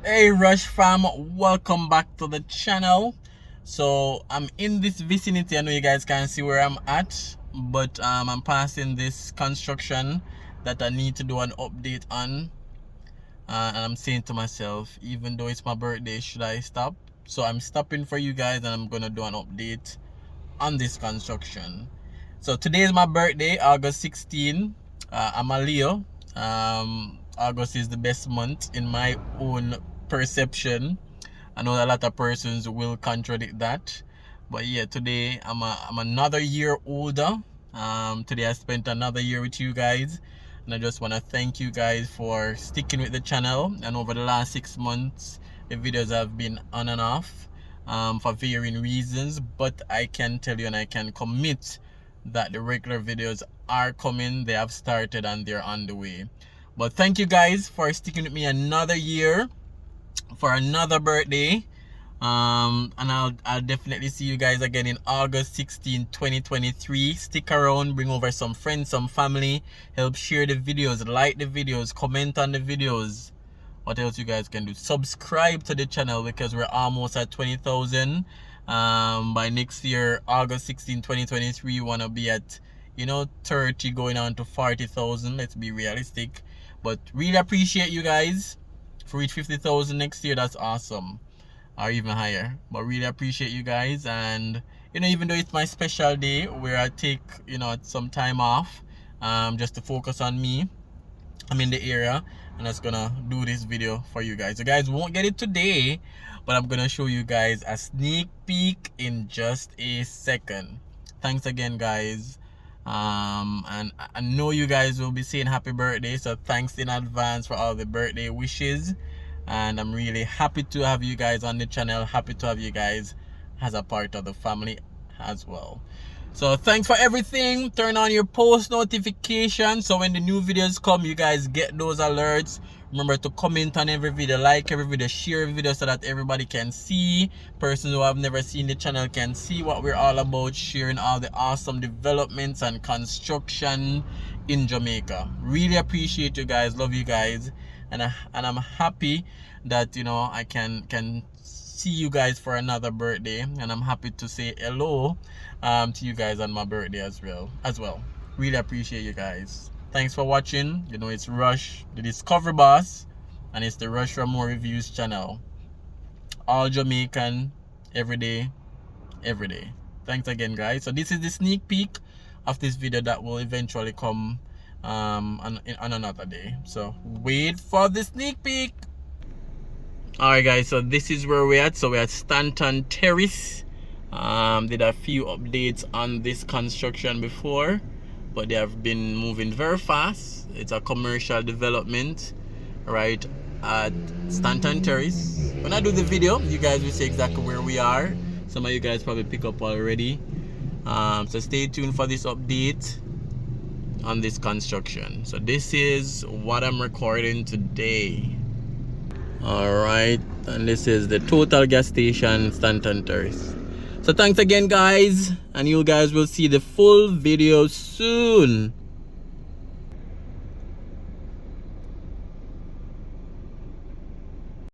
Hey Rush fam, welcome back to the channel. So I'm in this vicinity. I know you guys can't see where I'm at, but I'm passing this construction that I need to do an update on, and I'm saying to myself, even though it's my birthday, should I stop? So I'm stopping for you guys, and I'm gonna do an update on this construction. So today is my birthday, August 16. I'm a Leo. August is the best month in my own perception. I know a lot of persons will contradict that, but yeah, today I'm another year older. Today I spent another year with you guys, and I just want to thank you guys for sticking with the channel. And over the last 6 months, the videos have been on and off, for varying reasons, but I can tell you and I can commit that the regular videos are coming. They have started and they're on the way. But thank you guys for sticking with me another year for another birthday. And I'll definitely see you guys again in August 16, 2023. Stick around, bring over some friends, some family, help share the videos, like the videos, comment on the videos. What else you guys can do? Subscribe to the channel because we're almost at 20,000. By next year, August 16, 2023, we want to be at 30 going on to 40,000. Let's be realistic, but really appreciate you guys. If we reach 50,000 next year, that's awesome, or even higher. But really appreciate you guys. And even though it's my special day where I take some time off, just to focus on me, I'm in the area and I'm gonna do this video for you guys. You guys won't get it today, but I'm gonna show you guys a sneak peek in just a second. Thanks again, guys. And I know you guys will be saying happy birthday, so thanks in advance for all the birthday wishes. And I'm really happy to have you guys on the channel, happy to have you guys as a part of the family as well. So thanks for everything. Turn on your post notifications so when the new videos come, you guys get those alerts. Remember to comment on every video, like every video, share every video so that everybody can see. Persons who have never seen the channel can see what we're all about, sharing all the awesome developments and construction in Jamaica. Really appreciate you guys, love you guys, and I'm happy that I can see you guys for another birthday, and I'm happy to say hello to you guys on my birthday as well. Really appreciate you guys. Thanks for watching. It's Rush, the Discovery Boss, and it's the Rush for More Reviews channel. All Jamaican, every day. Thanks again, guys. So this is the sneak peek of this video that will eventually come on another day. So wait for the sneak peek. Alright guys, so this is where we're at. So we're at Stanton Terrace. Did a few updates on this construction before, but they have been moving very fast. It's a commercial development right at Stanton Terrace. When I do the video, you guys will see exactly where we are. Some of you guys probably pick up already. So stay tuned for this update on this construction. So this is what I'm recording today. Alright, and this is the total gas station, Stanton Terrace. So thanks again, guys, and you guys will see the full video soon.